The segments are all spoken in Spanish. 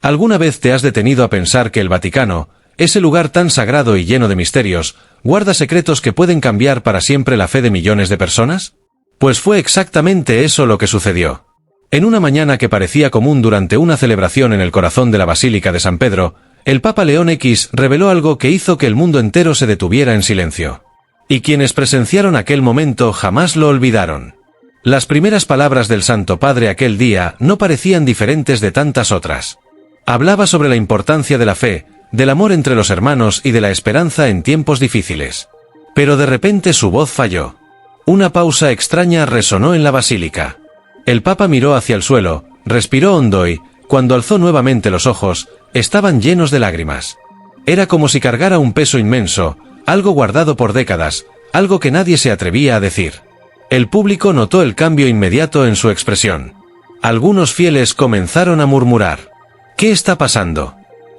¿Alguna vez te has detenido a pensar que el Vaticano, ese lugar tan sagrado y lleno de misterios, guarda secretos que pueden cambiar para siempre la fe de millones de personas? Pues fue exactamente eso lo que sucedió. En una mañana que parecía común durante una celebración en el corazón de la Basílica de San Pedro, el Papa León X reveló algo que hizo que el mundo entero se detuviera en silencio. Y quienes presenciaron aquel momento jamás lo olvidaron. Las primeras palabras del Santo Padre aquel día no parecían diferentes de tantas otras. Hablaba sobre la importancia de la fe, del amor entre los hermanos y de la esperanza en tiempos difíciles. Pero de repente su voz falló. Una pausa extraña resonó en la basílica. El Papa miró hacia el suelo, respiró hondo y, cuando alzó nuevamente los ojos, estaban llenos de lágrimas. Era como si cargara un peso inmenso, algo guardado por décadas, algo que nadie se atrevía a decir. El público notó el cambio inmediato en su expresión. Algunos fieles comenzaron a murmurar: ¿qué está pasando?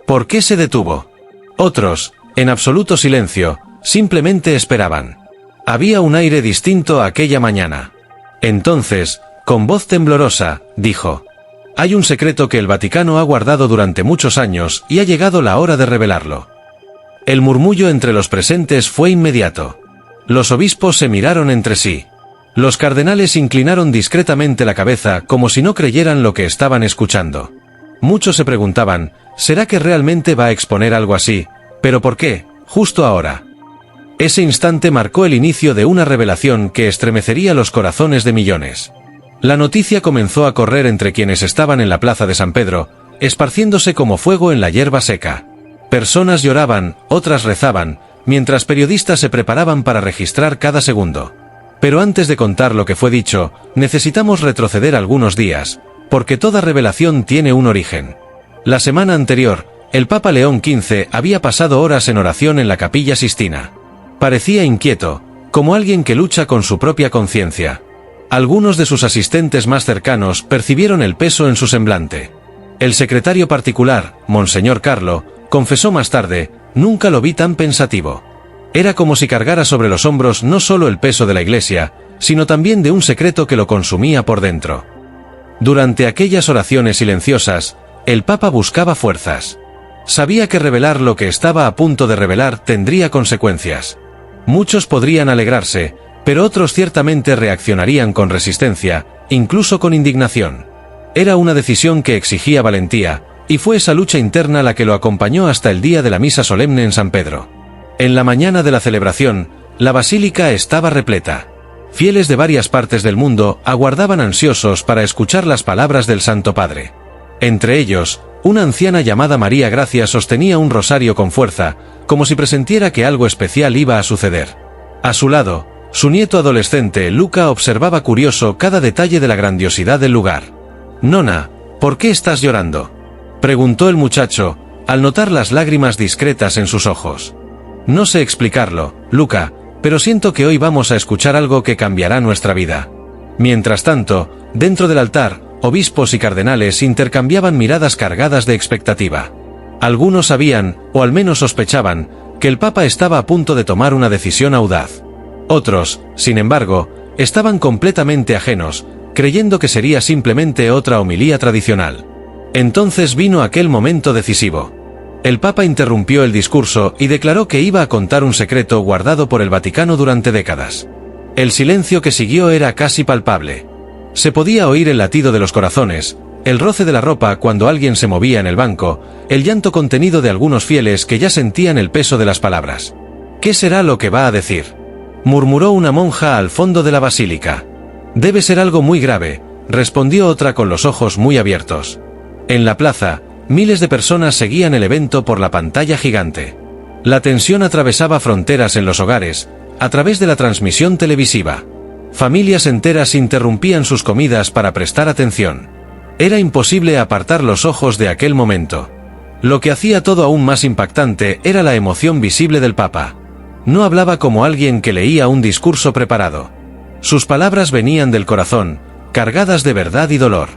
¿Por qué se detuvo? Otros, en absoluto silencio, simplemente esperaban. Había un aire distinto aquella mañana. Entonces, con voz temblorosa, dijo: hay un secreto que el Vaticano ha guardado durante muchos años y ha llegado la hora de revelarlo. El murmullo entre los presentes fue inmediato. Los obispos se miraron entre sí. Los cardenales inclinaron discretamente la cabeza como si no creyeran lo que estaban escuchando. Muchos se preguntaban: ¿será que realmente va a exponer algo así? ¿Pero por qué, justo ahora? Ese instante marcó el inicio de una revelación que estremecería los corazones de millones. La noticia comenzó a correr entre quienes estaban en la plaza de San Pedro, esparciéndose como fuego en la hierba seca. Personas lloraban, otras rezaban, mientras periodistas se preparaban para registrar cada segundo. Pero antes de contar lo que fue dicho, necesitamos retroceder algunos días, porque toda revelación tiene un origen. La semana anterior, el Papa León XV había pasado horas en oración en la Capilla Sistina. Parecía inquieto, como alguien que lucha con su propia conciencia. Algunos de sus asistentes más cercanos percibieron el peso en su semblante. El secretario particular, Monseñor Carlo, confesó más tarde: nunca lo vi tan pensativo. Era como si cargara sobre los hombros no solo el peso de la Iglesia, sino también de un secreto que lo consumía por dentro. Durante aquellas oraciones silenciosas, el Papa buscaba fuerzas. Sabía que revelar lo que estaba a punto de revelar tendría consecuencias. Muchos podrían alegrarse, pero otros ciertamente reaccionarían con resistencia, incluso con indignación. Era una decisión que exigía valentía, y fue esa lucha interna la que lo acompañó hasta el día de la misa solemne en San Pedro. En la mañana de la celebración, la basílica estaba repleta. Fieles de varias partes del mundo aguardaban ansiosos para escuchar las palabras del Santo Padre. Entre ellos, una anciana llamada María Gracia sostenía un rosario con fuerza, como si presentiera que algo especial iba a suceder. A su lado, su nieto adolescente, Luca, observaba curioso cada detalle de la grandiosidad del lugar. «Nona, ¿por qué estás llorando?», preguntó el muchacho, al notar las lágrimas discretas en sus ojos. «No sé explicarlo, Luca, pero siento que hoy vamos a escuchar algo que cambiará nuestra vida». Mientras tanto, dentro del altar, obispos y cardenales intercambiaban miradas cargadas de expectativa. Algunos sabían, o al menos sospechaban, que el Papa estaba a punto de tomar una decisión audaz. Otros, sin embargo, estaban completamente ajenos, creyendo que sería simplemente otra homilía tradicional. Entonces vino aquel momento decisivo. El Papa interrumpió el discurso y declaró que iba a contar un secreto guardado por el Vaticano durante décadas. El silencio que siguió era casi palpable. Se podía oír el latido de los corazones, el roce de la ropa cuando alguien se movía en el banco, el llanto contenido de algunos fieles que ya sentían el peso de las palabras. «¿Qué será lo que va a decir?», murmuró una monja al fondo de la basílica. «Debe ser algo muy grave», respondió otra con los ojos muy abiertos. En la plaza, miles de personas seguían el evento por la pantalla gigante. La tensión atravesaba fronteras en los hogares, a través de la transmisión televisiva. Familias enteras interrumpían sus comidas para prestar atención. Era imposible apartar los ojos de aquel momento. Lo que hacía todo aún más impactante era la emoción visible del Papa. No hablaba como alguien que leía un discurso preparado. Sus palabras venían del corazón, cargadas de verdad y dolor.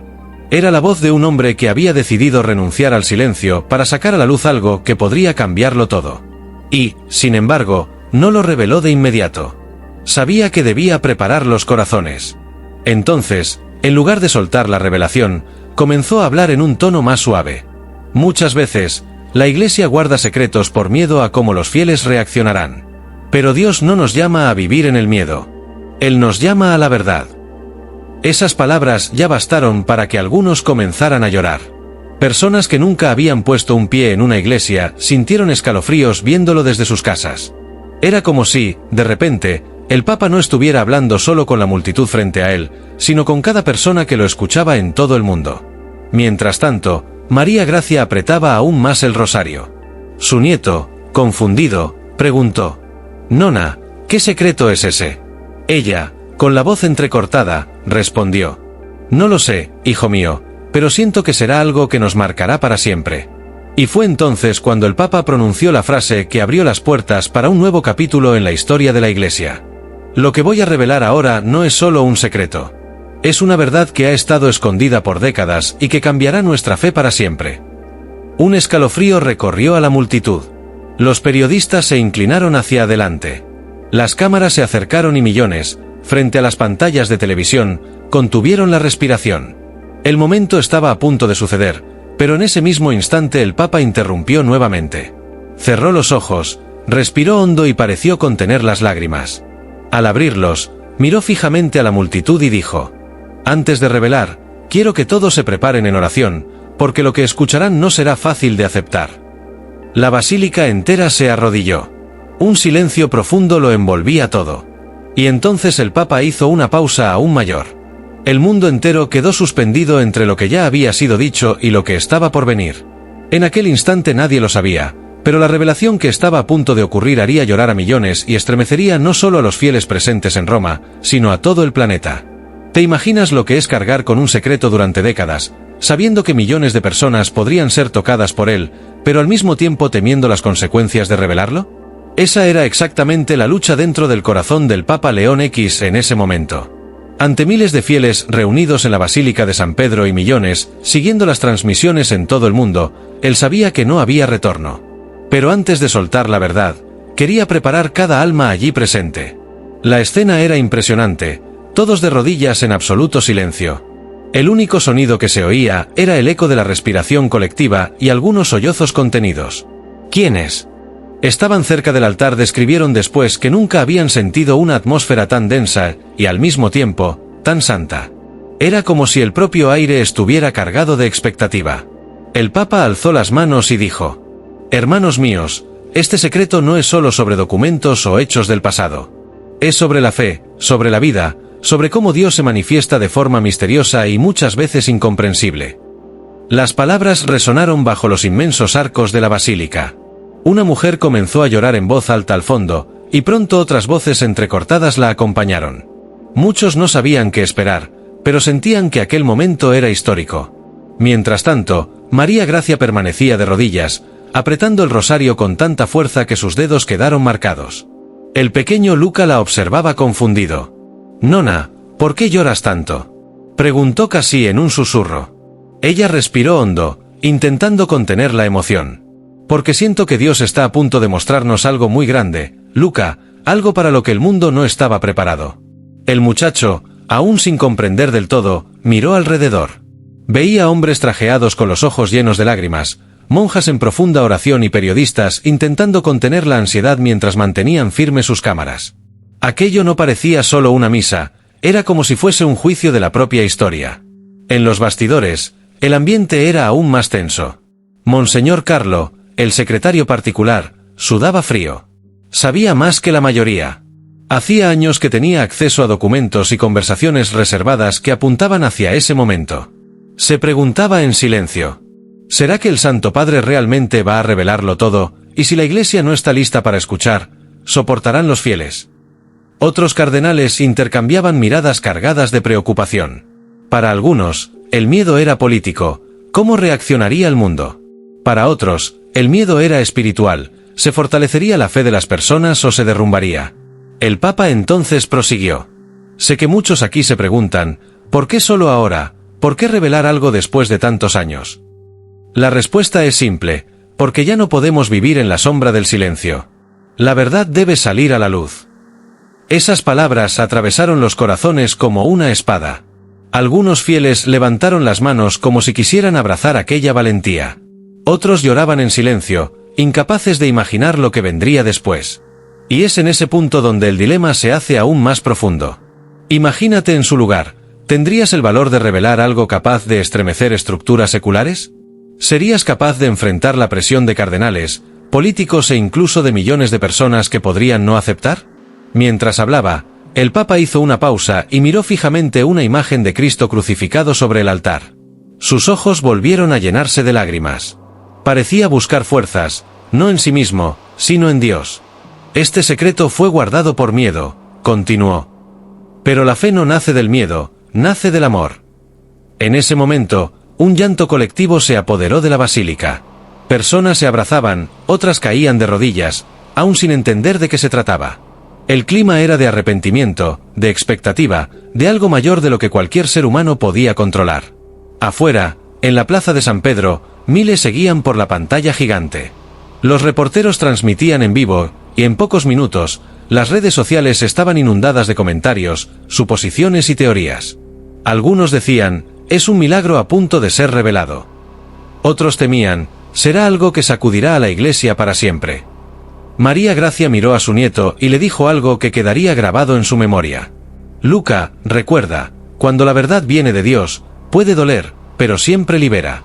Era la voz de un hombre que había decidido renunciar al silencio para sacar a la luz algo que podría cambiarlo todo. Y, sin embargo, no lo reveló de inmediato. Sabía que debía preparar los corazones. Entonces, en lugar de soltar la revelación, comenzó a hablar en un tono más suave. Muchas veces, la Iglesia guarda secretos por miedo a cómo los fieles reaccionarán. Pero Dios no nos llama a vivir en el miedo. Él nos llama a la verdad. Esas palabras ya bastaron para que algunos comenzaran a llorar. Personas que nunca habían puesto un pie en una iglesia sintieron escalofríos viéndolo desde sus casas. Era como si, de repente, el Papa no estuviera hablando solo con la multitud frente a él, sino con cada persona que lo escuchaba en todo el mundo. Mientras tanto, María Gracia apretaba aún más el rosario. Su nieto, confundido, preguntó: «Nona, ¿qué secreto es ese?». Ella, con la voz entrecortada, respondió: «No lo sé, hijo mío, pero siento que será algo que nos marcará para siempre». Y fue entonces cuando el Papa pronunció la frase que abrió las puertas para un nuevo capítulo en la historia de la Iglesia. Lo que voy a revelar ahora no es solo un secreto. Es una verdad que ha estado escondida por décadas y que cambiará nuestra fe para siempre. Un escalofrío recorrió a la multitud. Los periodistas se inclinaron hacia adelante. Las cámaras se acercaron y millones, frente a las pantallas de televisión, contuvieron la respiración. El momento estaba a punto de suceder, pero en ese mismo instante el Papa interrumpió nuevamente. Cerró los ojos, respiró hondo y pareció contener las lágrimas. Al abrirlos, miró fijamente a la multitud y dijo: «Antes de revelar, quiero que todos se preparen en oración, porque lo que escucharán no será fácil de aceptar». La basílica entera se arrodilló. Un silencio profundo lo envolvía todo. Y entonces el Papa hizo una pausa aún mayor. El mundo entero quedó suspendido entre lo que ya había sido dicho y lo que estaba por venir. En aquel instante nadie lo sabía, pero la revelación que estaba a punto de ocurrir haría llorar a millones y estremecería no solo a los fieles presentes en Roma, sino a todo el planeta. ¿Te imaginas lo que es cargar con un secreto durante décadas, sabiendo que millones de personas podrían ser tocadas por él, pero al mismo tiempo temiendo las consecuencias de revelarlo? Esa era exactamente la lucha dentro del corazón del Papa León X en ese momento. Ante miles de fieles reunidos en la Basílica de San Pedro y millones, siguiendo las transmisiones en todo el mundo, él sabía que no había retorno. Pero antes de soltar la verdad, quería preparar cada alma allí presente. La escena era impresionante, todos de rodillas en absoluto silencio. El único sonido que se oía era el eco de la respiración colectiva y algunos sollozos contenidos. ¿Quiénes estaban cerca del altar describieron después que nunca habían sentido una atmósfera tan densa y, al mismo tiempo, tan santa? Era como si el propio aire estuviera cargado de expectativa. El Papa alzó las manos y dijo: «Hermanos míos, este secreto no es solo sobre documentos o hechos del pasado. Es sobre la fe, sobre la vida, sobre cómo Dios se manifiesta de forma misteriosa y muchas veces incomprensible». Las palabras resonaron bajo los inmensos arcos de la basílica. Una mujer comenzó a llorar en voz alta al fondo, y pronto otras voces entrecortadas la acompañaron. Muchos no sabían qué esperar, pero sentían que aquel momento era histórico. Mientras tanto, María Gracia permanecía de rodillas, apretando el rosario con tanta fuerza que sus dedos quedaron marcados. El pequeño Luca la observaba confundido. «Nona, ¿por qué lloras tanto?», preguntó casi en un susurro. Ella respiró hondo, intentando contener la emoción. «Porque siento que Dios está a punto de mostrarnos algo muy grande, Luca, algo para lo que el mundo no estaba preparado». El muchacho, aún sin comprender del todo, miró alrededor. Veía hombres trajeados con los ojos llenos de lágrimas, monjas en profunda oración y periodistas intentando contener la ansiedad mientras mantenían firmes sus cámaras. Aquello no parecía solo una misa, era como si fuese un juicio de la propia historia. En los bastidores, el ambiente era aún más tenso. Monseñor Carlo, el secretario particular, sudaba frío. Sabía más que la mayoría. Hacía años que tenía acceso a documentos y conversaciones reservadas que apuntaban hacia ese momento. Se preguntaba en silencio: ¿será que el Santo Padre realmente va a revelarlo todo? Y si la Iglesia no está lista para escuchar, ¿soportarán los fieles? Otros cardenales intercambiaban miradas cargadas de preocupación. Para algunos, el miedo era político. ¿Cómo reaccionaría el mundo? Para otros, el miedo era espiritual. ¿Se fortalecería la fe de las personas o se derrumbaría? El Papa entonces prosiguió: «Sé que muchos aquí se preguntan, ¿por qué solo ahora? ¿Por qué revelar algo después de tantos años? La respuesta es simple: porque ya no podemos vivir en la sombra del silencio. La verdad debe salir a la luz». Esas palabras atravesaron los corazones como una espada. Algunos fieles levantaron las manos como si quisieran abrazar aquella valentía. Otros lloraban en silencio, incapaces de imaginar lo que vendría después. Y es en ese punto donde el dilema se hace aún más profundo. Imagínate en su lugar, ¿tendrías el valor de revelar algo capaz de estremecer estructuras seculares? ¿Serías capaz de enfrentar la presión de cardenales, políticos e incluso de millones de personas que podrían no aceptar? Mientras hablaba, el Papa hizo una pausa y miró fijamente una imagen de Cristo crucificado sobre el altar. Sus ojos volvieron a llenarse de lágrimas. Parecía buscar fuerzas, no en sí mismo, sino en Dios. Este secreto fue guardado por miedo, continuó. Pero la fe no nace del miedo, nace del amor. En ese momento, un llanto colectivo se apoderó de la basílica. Personas se abrazaban, otras caían de rodillas, aún sin entender de qué se trataba. El clima era de arrepentimiento, de expectativa, de algo mayor de lo que cualquier ser humano podía controlar. Afuera, en la plaza de San Pedro, miles seguían por la pantalla gigante. Los reporteros transmitían en vivo, y en pocos minutos, las redes sociales estaban inundadas de comentarios, suposiciones y teorías. Algunos decían, es un milagro a punto de ser revelado. Otros temían, será algo que sacudirá a la Iglesia para siempre. María Gracia miró a su nieto y le dijo algo que quedaría grabado en su memoria. Luca, recuerda, cuando la verdad viene de Dios, puede doler, pero siempre libera.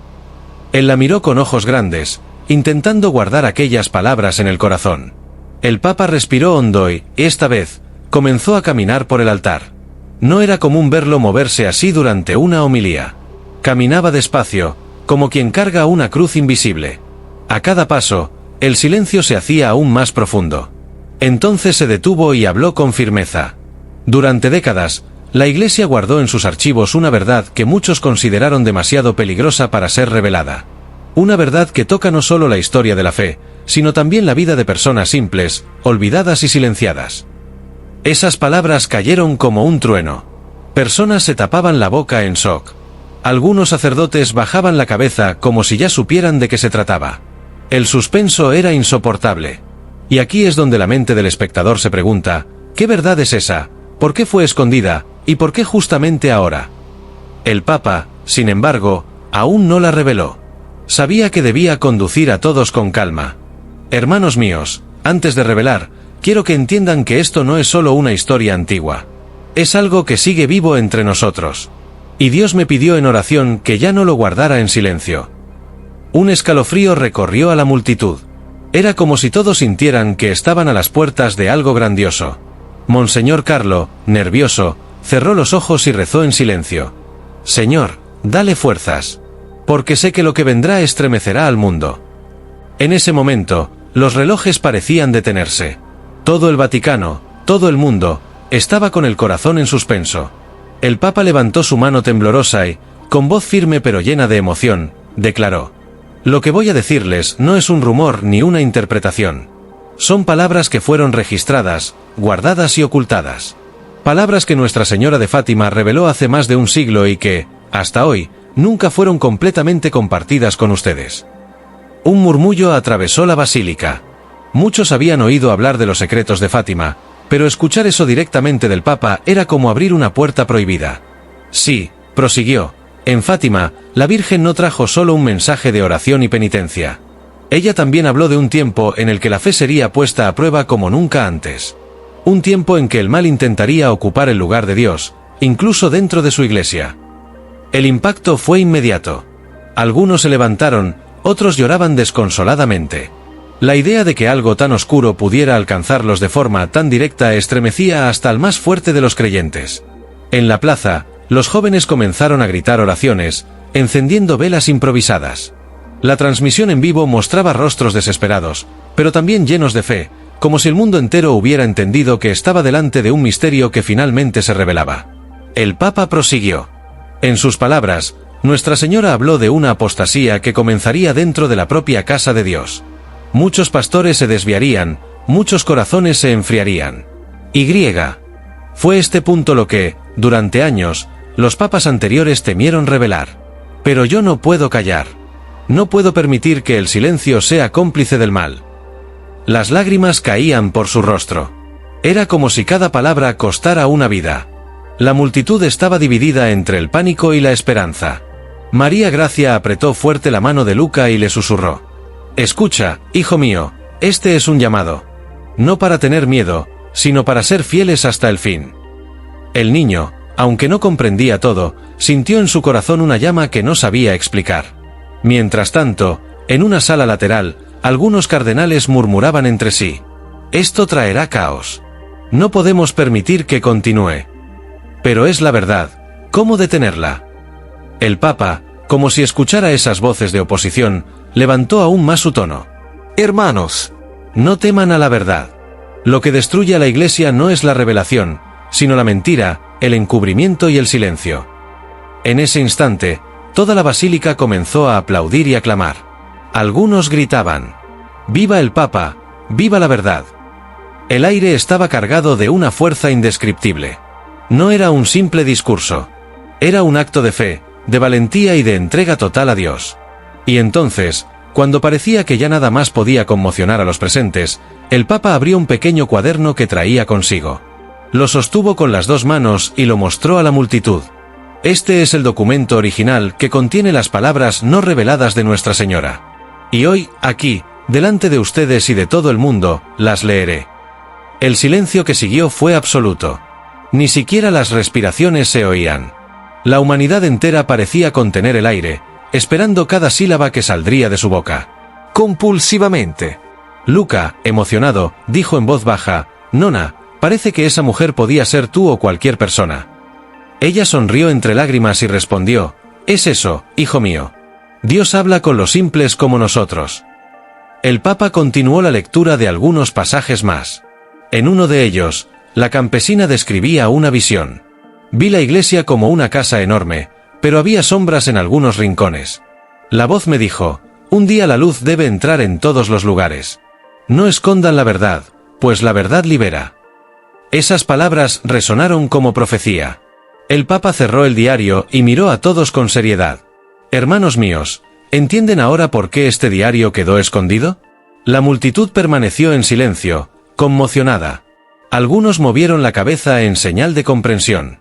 Él la miró con ojos grandes, intentando guardar aquellas palabras en el corazón. El Papa respiró hondo y, esta vez, comenzó a caminar por el altar. No era común verlo moverse así durante una homilía. Caminaba despacio, como quien carga una cruz invisible. A cada paso, el silencio se hacía aún más profundo. Entonces se detuvo y habló con firmeza. Durante décadas, la Iglesia guardó en sus archivos una verdad que muchos consideraron demasiado peligrosa para ser revelada. Una verdad que toca no solo la historia de la fe, sino también la vida de personas simples, olvidadas y silenciadas. Esas palabras cayeron como un trueno. Personas se tapaban la boca en shock. Algunos sacerdotes bajaban la cabeza como si ya supieran de qué se trataba. El suspenso era insoportable. Y aquí es donde la mente del espectador se pregunta, ¿qué verdad es esa? ¿Por qué fue escondida? ¿Y por qué justamente ahora? El Papa, sin embargo, aún no la reveló. Sabía que debía conducir a todos con calma. Hermanos míos, antes de revelar, quiero que entiendan que esto no es solo una historia antigua. Es algo que sigue vivo entre nosotros. Y Dios me pidió en oración que ya no lo guardara en silencio. Un escalofrío recorrió a la multitud. Era como si todos sintieran que estaban a las puertas de algo grandioso. Monseñor Carlo, nervioso, cerró los ojos y rezó en silencio. Señor, dale fuerzas. Porque sé que lo que vendrá estremecerá al mundo. En ese momento, los relojes parecían detenerse. Todo el Vaticano, todo el mundo, estaba con el corazón en suspenso. El Papa levantó su mano temblorosa y, con voz firme pero llena de emoción, declaró: lo que voy a decirles no es un rumor ni una interpretación. Son palabras que fueron registradas, guardadas y ocultadas. Palabras que Nuestra Señora de Fátima reveló hace más de un siglo y que, hasta hoy, nunca fueron completamente compartidas con ustedes. Un murmullo atravesó la basílica. Muchos habían oído hablar de los secretos de Fátima, pero escuchar eso directamente del Papa era como abrir una puerta prohibida. Sí, prosiguió, en Fátima, la Virgen no trajo solo un mensaje de oración y penitencia. Ella también habló de un tiempo en el que la fe sería puesta a prueba como nunca antes. Un tiempo en que el mal intentaría ocupar el lugar de Dios, incluso dentro de su iglesia. El impacto fue inmediato. Algunos se levantaron, otros lloraban desconsoladamente. La idea de que algo tan oscuro pudiera alcanzarlos de forma tan directa estremecía hasta al más fuerte de los creyentes. En la plaza, los jóvenes comenzaron a gritar oraciones, encendiendo velas improvisadas. La transmisión en vivo mostraba rostros desesperados, pero también llenos de fe, como si el mundo entero hubiera entendido que estaba delante de un misterio que finalmente se revelaba. El Papa prosiguió. En sus palabras, Nuestra Señora habló de una apostasía que comenzaría dentro de la propia casa de Dios. Muchos pastores se desviarían, muchos corazones se enfriarían. Fue este punto lo que, durante años, los papas anteriores temieron revelar. Pero yo no puedo callar. No puedo permitir que el silencio sea cómplice del mal. Las lágrimas caían por su rostro. Era como si cada palabra costara una vida. La multitud estaba dividida entre el pánico y la esperanza. María Gracia apretó fuerte la mano de Luca y le susurró: «Escucha, hijo mío, este es un llamado. No para tener miedo, sino para ser fieles hasta el fin». El niño, aunque no comprendía todo, sintió en su corazón una llama que no sabía explicar. Mientras tanto, en una sala lateral, algunos cardenales murmuraban entre sí: «Esto traerá caos. No podemos permitir que continúe». Pero es la verdad, ¿cómo detenerla? El Papa, como si escuchara esas voces de oposición, levantó aún más su tono. «Hermanos, no teman a la verdad. Lo que destruye a la Iglesia no es la revelación, sino la mentira, el encubrimiento y el silencio». En ese instante, toda la basílica comenzó a aplaudir y aclamar. Algunos gritaban: «¡Viva el Papa! ¡Viva la verdad!». El aire estaba cargado de una fuerza indescriptible. No era un simple discurso. Era un acto de fe, de valentía y de entrega total a Dios. Y entonces, cuando parecía que ya nada más podía conmocionar a los presentes, el Papa abrió un pequeño cuaderno que traía consigo. Lo sostuvo con las dos manos y lo mostró a la multitud. Este es el documento original que contiene las palabras no reveladas de Nuestra Señora. Y hoy, aquí, delante de ustedes y de todo el mundo, las leeré. El silencio que siguió fue absoluto. Ni siquiera las respiraciones se oían. La humanidad entera parecía contener el aire, esperando cada sílaba que saldría de su boca. Compulsivamente. Luca, emocionado, dijo en voz baja: «Nona, parece que esa mujer podía ser tú o cualquier persona». Ella sonrió entre lágrimas y respondió: «Es eso, hijo mío. Dios habla con los simples como nosotros». El Papa continuó la lectura de algunos pasajes más. En uno de ellos, la campesina describía una visión. «Vi la iglesia como una casa enorme, pero había sombras en algunos rincones. La voz me dijo: un día la luz debe entrar en todos los lugares. No escondan la verdad, pues la verdad libera». Esas palabras resonaron como profecía. El Papa cerró el diario y miró a todos con seriedad. «Hermanos míos, ¿entienden ahora por qué este diario quedó escondido?». La multitud permaneció en silencio, conmocionada. Algunos movieron la cabeza en señal de comprensión.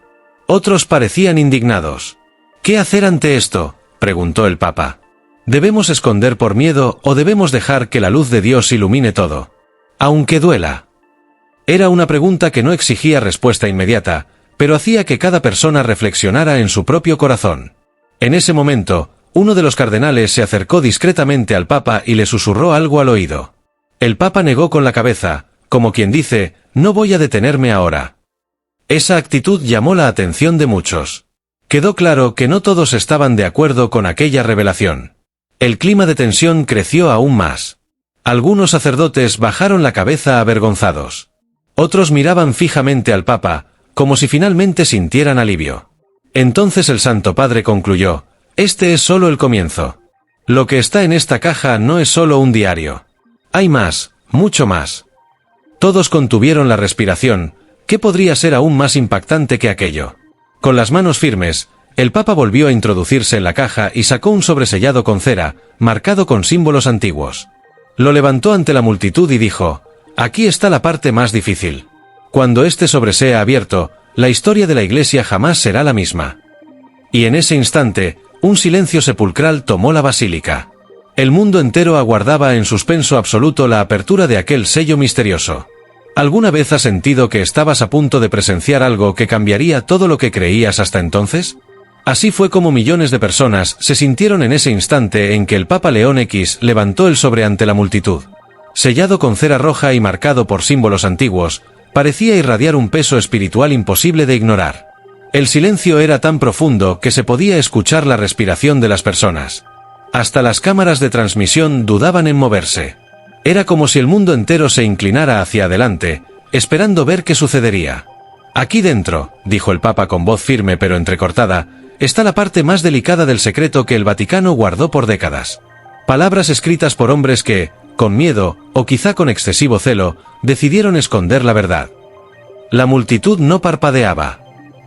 Otros parecían indignados. «¿Qué hacer ante esto?», preguntó el Papa. «¿Debemos esconder por miedo o debemos dejar que la luz de Dios ilumine todo? Aunque duela». Era una pregunta que no exigía respuesta inmediata, pero hacía que cada persona reflexionara en su propio corazón. En ese momento, uno de los cardenales se acercó discretamente al Papa y le susurró algo al oído. El Papa negó con la cabeza, como quien dice: «No voy a detenerme ahora». Esa actitud llamó la atención de muchos. Quedó claro que no todos estaban de acuerdo con aquella revelación. El clima de tensión creció aún más. Algunos sacerdotes bajaron la cabeza avergonzados. Otros miraban fijamente al Papa, como si finalmente sintieran alivio. Entonces el Santo Padre concluyó: «Este es solo el comienzo. Lo que está en esta caja no es solo un diario. Hay más, mucho más». Todos contuvieron la respiración. ¿Qué podría ser aún más impactante que aquello? Con las manos firmes, el Papa volvió a introducirse en la caja y sacó un sobresellado con cera, marcado con símbolos antiguos. Lo levantó ante la multitud y dijo: «Aquí está la parte más difícil. Cuando este sobre sea abierto, la historia de la Iglesia jamás será la misma». Y en ese instante, un silencio sepulcral tomó la basílica. El mundo entero aguardaba en suspenso absoluto la apertura de aquel sello misterioso. ¿Alguna vez has sentido que estabas a punto de presenciar algo que cambiaría todo lo que creías hasta entonces? Así fue como millones de personas se sintieron en ese instante en que el Papa León X levantó el sobre ante la multitud. Sellado con cera roja y marcado por símbolos antiguos, parecía irradiar un peso espiritual imposible de ignorar. El silencio era tan profundo que se podía escuchar la respiración de las personas. Hasta las cámaras de transmisión dudaban en moverse. Era como si el mundo entero se inclinara hacia adelante, esperando ver qué sucedería. «Aquí dentro», dijo el Papa con voz firme pero entrecortada, «está la parte más delicada del secreto que el Vaticano guardó por décadas. Palabras escritas por hombres que, con miedo, o quizá con excesivo celo, decidieron esconder la verdad». La multitud no parpadeaba.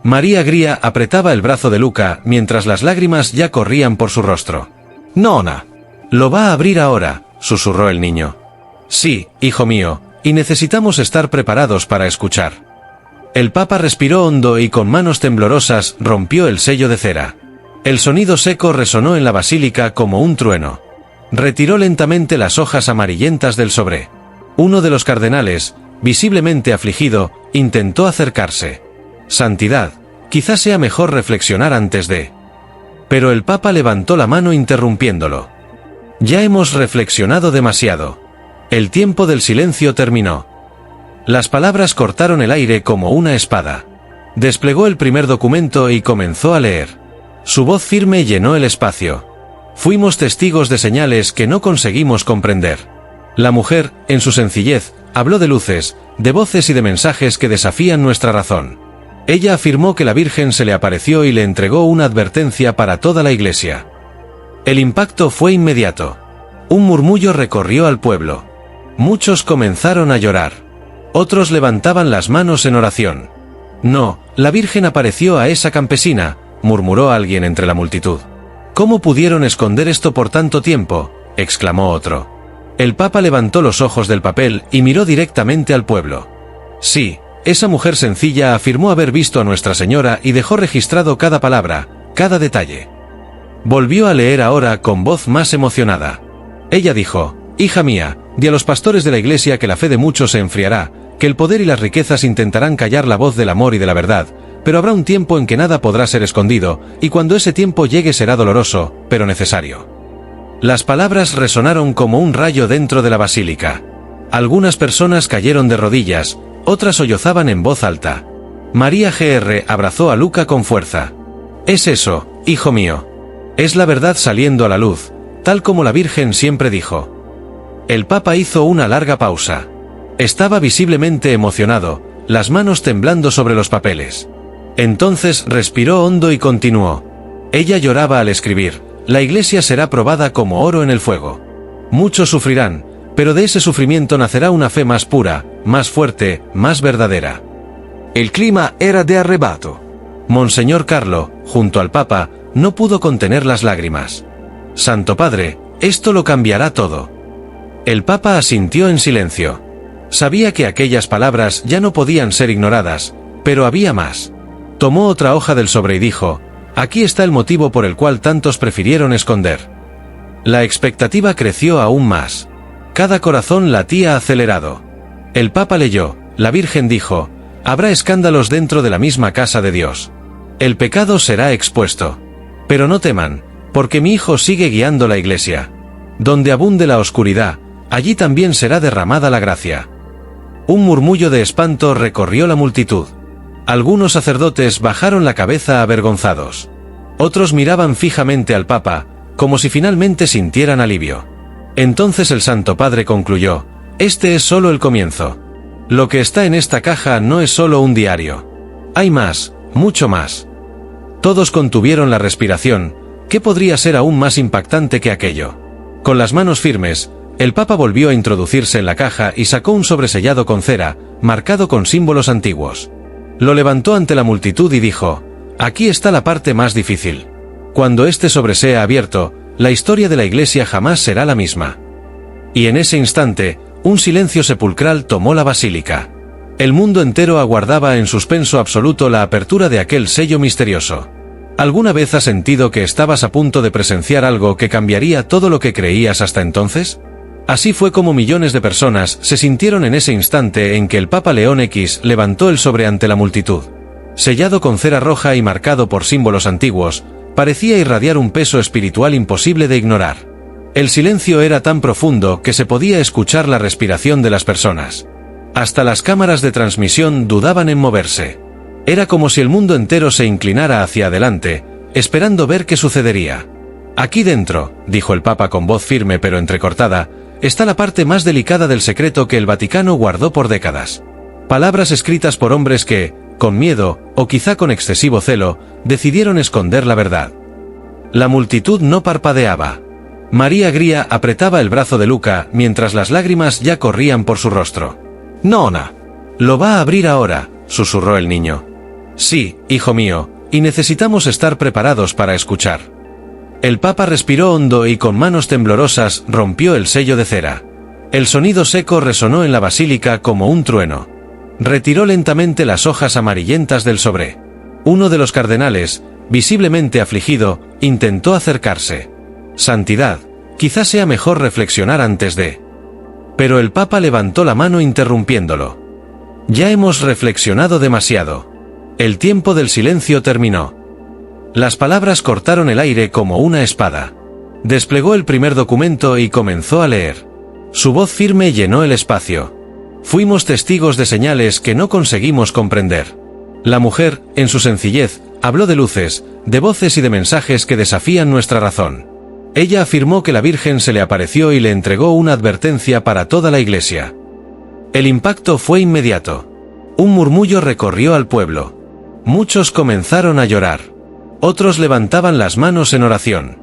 María Gría apretaba el brazo de Luca mientras las lágrimas ya corrían por su rostro. «Nona, lo va a abrir ahora», susurró el niño. «Sí, hijo mío, y necesitamos estar preparados para escuchar». El Papa respiró hondo y con manos temblorosas rompió el sello de cera. El sonido seco resonó en la basílica como un trueno. Retiró lentamente las hojas amarillentas del sobre. Uno de los cardenales, visiblemente afligido, intentó acercarse. Santidad, quizás sea mejor reflexionar antes de... Pero el Papa levantó la mano interrumpiéndolo. Ya hemos reflexionado demasiado. El tiempo del silencio terminó. Las palabras cortaron el aire como una espada. Desplegó el primer documento y comenzó a leer. Su voz firme llenó el espacio. Fuimos testigos de señales que no conseguimos comprender. La mujer, en su sencillez, habló de luces, de voces y de mensajes que desafían nuestra razón. Ella afirmó que la Virgen se le apareció y le entregó una advertencia para toda la Iglesia. El impacto fue inmediato. Un murmullo recorrió al pueblo. Muchos comenzaron a llorar. Otros levantaban las manos en oración. No, la Virgen apareció a esa campesina, murmuró alguien entre la multitud. ¿Cómo pudieron esconder esto por tanto tiempo?, exclamó otro. El Papa levantó los ojos del papel y miró directamente al pueblo. Sí, esa mujer sencilla afirmó haber visto a Nuestra Señora y dejó registrado cada palabra, cada detalle. Volvió a leer ahora con voz más emocionada. Ella dijo: «Hija mía, di a los pastores de la Iglesia que la fe de muchos se enfriará, que el poder y las riquezas intentarán callar la voz del amor y de la verdad, pero habrá un tiempo en que nada podrá ser escondido, y cuando ese tiempo llegue será doloroso, pero necesario». Las palabras resonaron como un rayo dentro de la basílica. Algunas personas cayeron de rodillas, otras sollozaban en voz alta. María Gr. abrazó a Luca con fuerza. «Es eso, hijo mío. Es la verdad saliendo a la luz, tal como la Virgen siempre dijo». El Papa hizo una larga pausa. Estaba visiblemente emocionado, las manos temblando sobre los papeles. Entonces respiró hondo y continuó. Ella lloraba al escribir: «La Iglesia será probada como oro en el fuego. Muchos sufrirán, pero de ese sufrimiento nacerá una fe más pura, más fuerte, más verdadera». El clima era de arrebato. Monseñor Carlo, junto al Papa, no pudo contener las lágrimas. «Santo Padre, esto lo cambiará todo». El Papa asintió en silencio. Sabía que aquellas palabras ya no podían ser ignoradas, pero había más. Tomó otra hoja del sobre y dijo: «Aquí está el motivo por el cual tantos prefirieron esconder». La expectativa creció aún más. Cada corazón latía acelerado. El Papa leyó: «La Virgen dijo: habrá escándalos dentro de la misma casa de Dios. El pecado será expuesto. Pero no teman, porque mi Hijo sigue guiando la Iglesia. Donde abunde la oscuridad, allí también será derramada la gracia». Un murmullo de espanto recorrió la multitud. Algunos sacerdotes bajaron la cabeza avergonzados. Otros miraban fijamente al Papa, como si finalmente sintieran alivio. Entonces el Santo Padre concluyó: «Este es solo el comienzo. Lo que está en esta caja no es solo un diario. Hay más, mucho más». Todos contuvieron la respiración. ¿Qué podría ser aún más impactante que aquello? Con las manos firmes, el Papa volvió a introducirse en la caja y sacó un sobresellado con cera, marcado con símbolos antiguos. Lo levantó ante la multitud y dijo: «Aquí está la parte más difícil. Cuando este sobre sea abierto, la historia de la Iglesia jamás será la misma». Y en ese instante, un silencio sepulcral tomó la basílica. El mundo entero aguardaba en suspenso absoluto la apertura de aquel sello misterioso. ¿Alguna vez has sentido que estabas a punto de presenciar algo que cambiaría todo lo que creías hasta entonces? Así fue como millones de personas se sintieron en ese instante en que el Papa León X levantó el sobre ante la multitud. Sellado con cera roja y marcado por símbolos antiguos, parecía irradiar un peso espiritual imposible de ignorar. El silencio era tan profundo que se podía escuchar la respiración de las personas. Hasta las cámaras de transmisión dudaban en moverse. Era como si el mundo entero se inclinara hacia adelante, esperando ver qué sucedería. «Aquí dentro», dijo el Papa con voz firme pero entrecortada, «está la parte más delicada del secreto que el Vaticano guardó por décadas. Palabras escritas por hombres que, con miedo, o quizá con excesivo celo, decidieron esconder la verdad». La multitud no parpadeaba. María Gría apretaba el brazo de Luca mientras las lágrimas ya corrían por su rostro. «Nona. Lo va a abrir ahora», susurró el niño. «Sí, hijo mío, y necesitamos estar preparados para escuchar». El Papa respiró hondo y con manos temblorosas rompió el sello de cera. El sonido seco resonó en la basílica como un trueno. Retiró lentamente las hojas amarillentas del sobre. Uno de los cardenales, visiblemente afligido, intentó acercarse. Santidad, quizás sea mejor reflexionar antes de... Pero el Papa levantó la mano interrumpiéndolo. Ya hemos reflexionado demasiado. El tiempo del silencio terminó. Las palabras cortaron el aire como una espada. Desplegó el primer documento y comenzó a leer. Su voz firme llenó el espacio. Fuimos testigos de señales que no conseguimos comprender. La mujer, en su sencillez, habló de luces, de voces y de mensajes que desafían nuestra razón. Ella afirmó que la Virgen se le apareció y le entregó una advertencia para toda la iglesia. El impacto fue inmediato. Un murmullo recorrió al pueblo. Muchos comenzaron a llorar. Otros levantaban las manos en oración.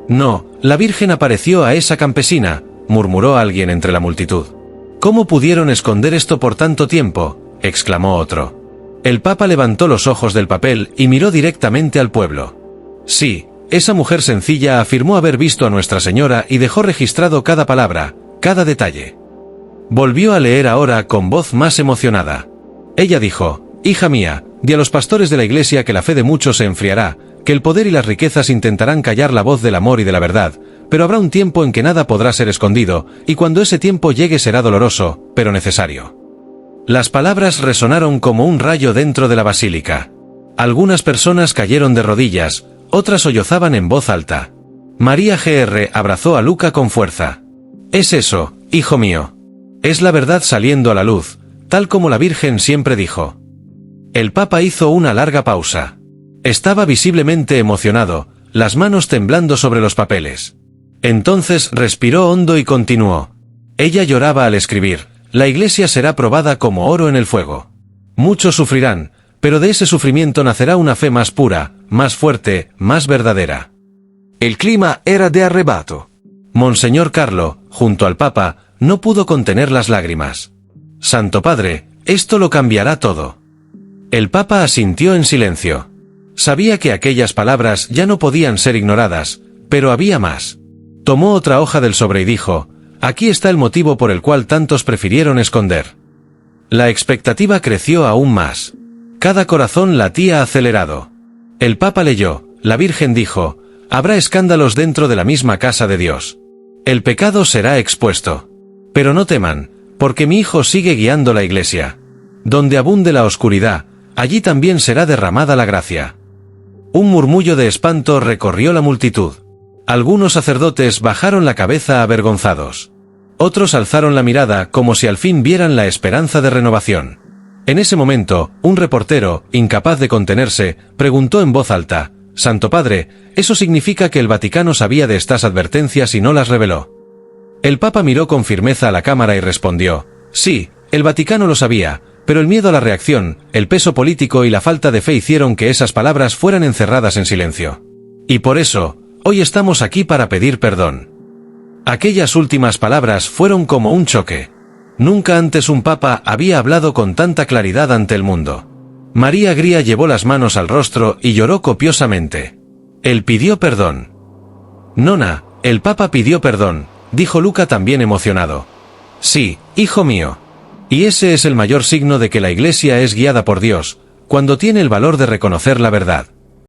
No, la Virgen apareció a esa campesina, murmuró alguien entre la multitud. ¿Cómo pudieron esconder esto por tanto tiempo?, exclamó otro. El Papa levantó los ojos del papel y miró directamente al pueblo. Sí, esa mujer sencilla afirmó haber visto a Nuestra Señora y dejó registrado cada palabra, cada detalle. Volvió a leer ahora con voz más emocionada. Ella dijo: «Hija mía, di a los pastores de la Iglesia que la fe de muchos se enfriará, que el poder y las riquezas intentarán callar la voz del amor y de la verdad, pero habrá un tiempo en que nada podrá ser escondido, y cuando ese tiempo llegue será doloroso, pero necesario». Las palabras resonaron como un rayo dentro de la basílica. Algunas personas cayeron de rodillas, otras sollozaban en voz alta. María Gr. abrazó a Luca con fuerza. «Es eso, hijo mío. Es la verdad saliendo a la luz, tal como la Virgen siempre dijo». El Papa hizo una larga pausa. Estaba visiblemente emocionado, las manos temblando sobre los papeles. Entonces respiró hondo y continuó. Ella lloraba al escribir: «La Iglesia será probada como oro en el fuego. Muchos sufrirán, pero de ese sufrimiento nacerá una fe más pura, más fuerte, más verdadera». El clima era de arrebato. Monseñor Carlo, junto al Papa, no pudo contener las lágrimas. «Santo Padre, esto lo cambiará todo». El Papa asintió en silencio. Sabía que aquellas palabras ya no podían ser ignoradas, pero había más. Tomó otra hoja del sobre y dijo: «Aquí está el motivo por el cual tantos prefirieron esconder». La expectativa creció aún más. Cada corazón latía acelerado. El Papa leyó: «La Virgen dijo: habrá escándalos dentro de la misma casa de Dios. El pecado será expuesto. Pero no teman, porque mi Hijo sigue guiando la Iglesia. Donde abunde la oscuridad, allí también será derramada la gracia». Un murmullo de espanto recorrió la multitud. Algunos sacerdotes bajaron la cabeza avergonzados. Otros alzaron la mirada como si al fin vieran la esperanza de renovación. En ese momento, un reportero, incapaz de contenerse, preguntó en voz alta: «Santo Padre, ¿eso significa que el Vaticano sabía de estas advertencias y no las reveló?». El Papa miró con firmeza a la cámara y respondió: «Sí, el Vaticano lo sabía, pero el miedo a la reacción, el peso político y la falta de fe hicieron que esas palabras fueran encerradas en silencio. Y por eso, hoy estamos aquí para pedir perdón». Aquellas últimas palabras fueron como un choque. Nunca antes un papa había hablado con tanta claridad ante el mundo. María Gría llevó las manos al rostro y lloró copiosamente. Él pidió perdón. «Nona, el papa pidió perdón», dijo Luca también emocionado. «Sí, hijo mío. Y ese es el mayor signo de que la Iglesia es guiada por Dios, cuando tiene el valor de reconocer la verdad».